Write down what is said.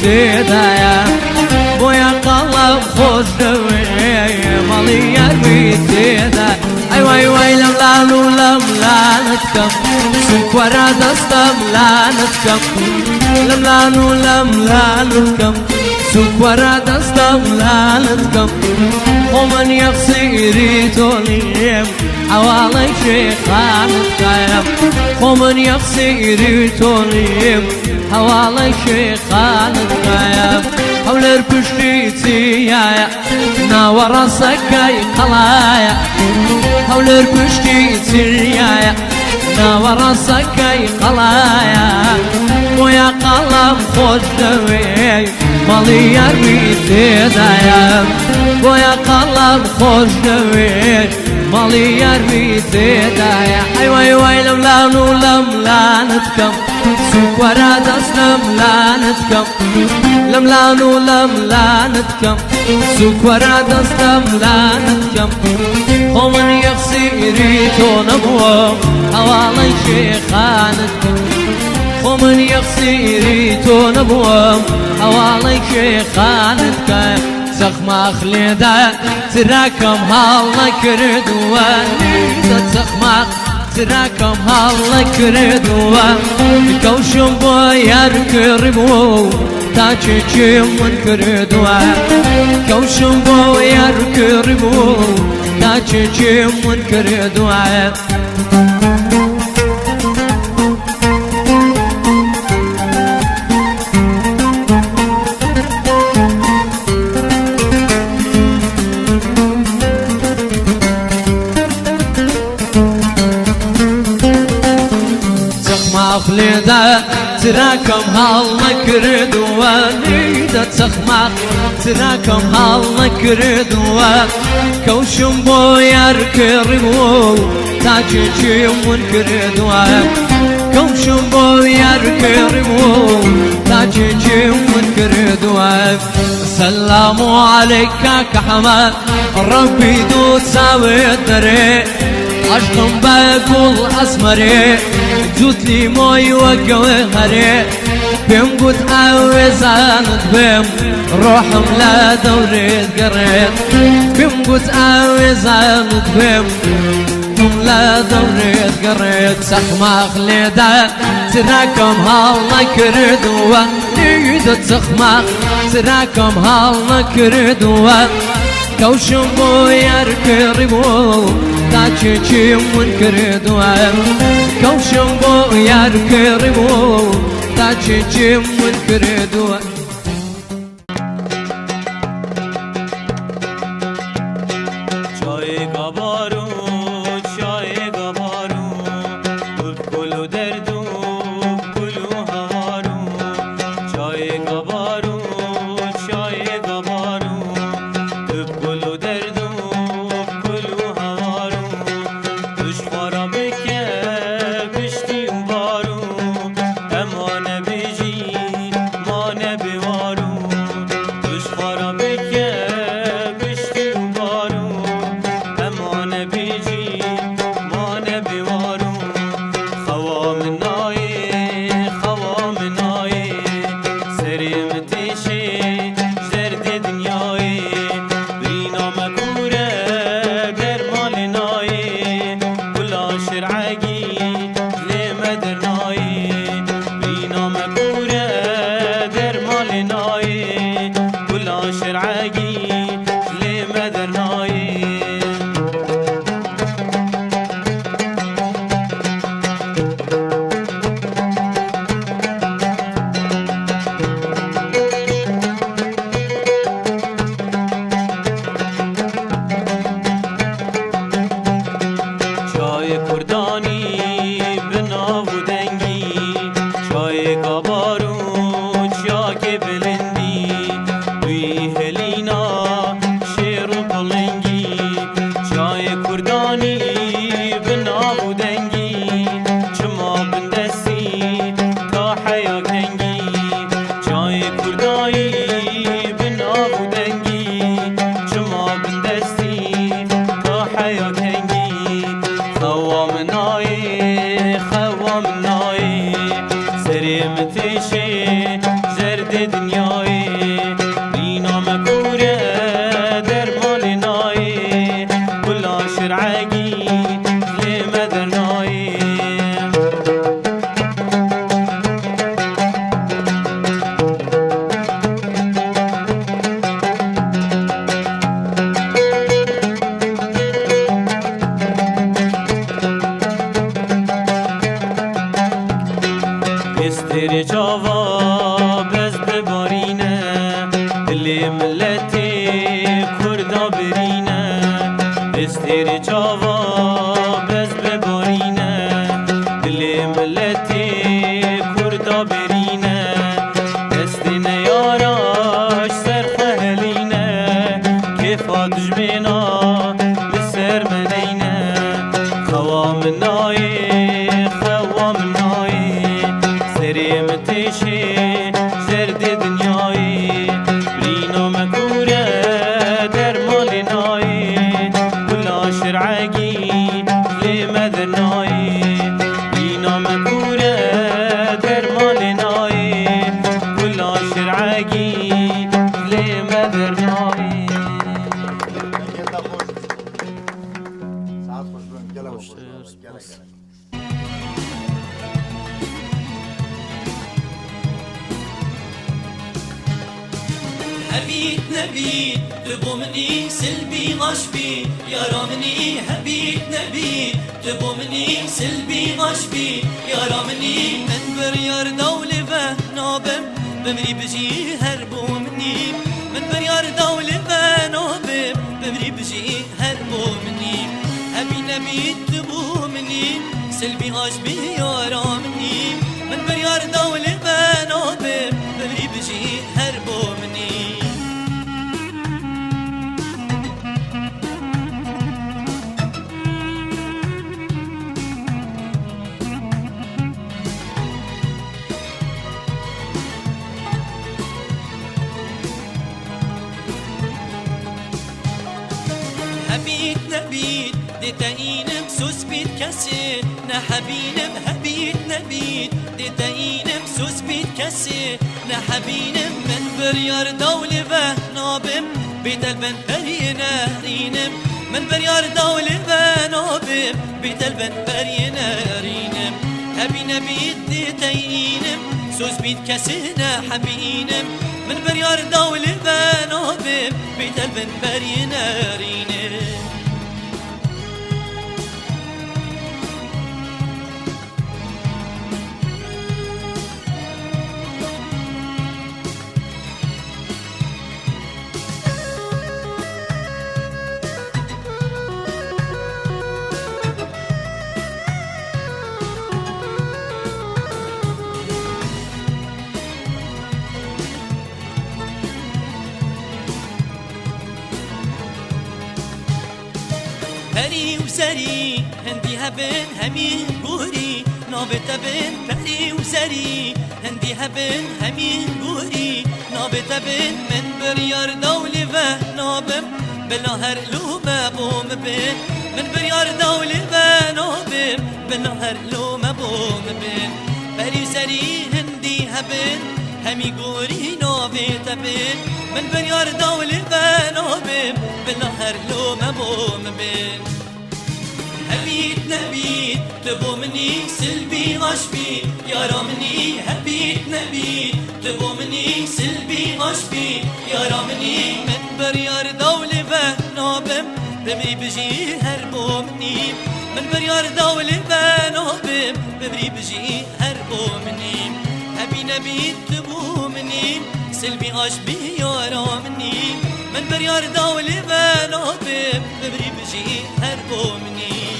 تدايا بويا قلب خوش دوي مالي يروي تدا اي واي لم لانو لم لانتكم سكورا دستم لانتكم لم لانو لم لانتكم سكورا دستم لانتكم ومن يخسيري توليم حوالي شيخان القيم ومن يخسيري توليم حوالي شيخان القيم حول البشتي يا ناور سكاي قلايا حول البشتي يا ناور سكاي قلايا ويا قلم خوش دوي مالي يروي تدايا ويا قلم خوش دوي مالي يروي تدايا اي واي لم لانو لم لانتكم سكورا دستم لانتكم لم لانو لم لانتكم سكورا دستم لانتكم ومن يخسيري تونبو حوالي شيخانتكم ومن يخسيري تونبو حوالي شيخانتكم زخم أخليدا تراكم هالله كردواني زخم تراكم هالله كردوان كوشم بويار كربو تاچچم من كردوان كوشم بويار كربو تاچچم من كردوان خليدا تراكم هالله كردواني دا تخمق تراكم هالله كردوان كوشم بويار كربو تاچچم من كردوان كوشم بويار كربو تاچچم من كردوان السلام عليك كحمد ربي دو تساوي الدري عشقم بقول أسمري جوتلي موي وجوهري بيم قد عاوزانت بيم روحم لا دوري قريت بيم قد عاوزانت بيم لا دوري قريت سخما خليدا تراكم هالله كردوا نيد سخما تراكم هالله كردوا كوشم بويار كربو تاچچم من كردوان كوشم بويار كربو تاچچم من كردوان چای گابارو چای گابارو کلو دردو کلو هوارو چای گابارو چای گابارو کلو دردو کلو هوارو دشوارا بکه بشتی و بارو اما نبیجی ما نبیوارو دشوارا بکه بشتی و بارو اما نبیجی ما نبیوارو خوام نایی خوام نایی سریم تیشی زرد دنیایی بینا مکوره گرمال نایی کلا شرعگی لمدر نایی بینا مکوره گرمال نایی کلا شرعگی لمدر نایی چای کردانی بناو دنگی چای گابارو چاک بلندی دوی هلینا شیر و پلنگی چای کردانی بناو دنگی چما بندستی تا حیا کنگی چای کردانی بناو دنگی چما بندستی تا حیا کنگی خوام نایی خوام نایی سریم تیشی زرد دنیا دلی ملتی کردا برینه استیر چاوا بز ببارینه دلی ملتی کردا برینه استی نیاراش سر خهلینه کیفا دجمینا لسر منینه خوام نایی خوام نایی سریم تیشی زرد دنیایی برینا مکوره در مال نایی کلا شرعگی لی مدنایی برینا مکوره در مال نایی کلا شرعگی لی مدنایی هبيت نبيت تبومني سلبي غشبي يا رامني هبيت نبيت تبومني سلبي غشبي يا رامني من بريار دولي نابم بمري بجي هربو مني من بريار دولي نابم بمري بجي هربو مني هبي نبيت تبومني سلبي غشبي يا رامني من بريار دولي نابم بمري بجي هربو مني هبيت نبيت دتاينم سوس بيت كسي نحبينم هبيت نبيت دتاينم سوس بيت كسي نحبينم من بريار دولي نابم بيت البن برينا رينم من بريار دولي نابم بيت البن برينا رينم هبي نبيت دتاينم سوس بيت كسي نحبينم من بريار دولي نابم بيت البن برينا رينم پری و سری هندی هبن همین گوری نابت بن پری و سری هندی هبن همین گوری نابت بن من بریار دولی و نابم بلا هر لوم بوم بن من بریار دولی و نابم بلا هر لوم بوم بن پری و سری هندی هبن همی گوری نابت بن من بریار دولی و نابم بلا هر لوم بوم بن هبيت نبيت تبومني سلبي غشبي يا رامني هبيت نبيت تبومني سلبي غشبي يا رامني من بريار دولي نابم بمري بجي هربو مني من بريار دولي نابم بمري بجي هربو مني هبي نبيت تبومني سلبي غشبي يا رامني من بريار دولي نابم بمري بجي هربو مني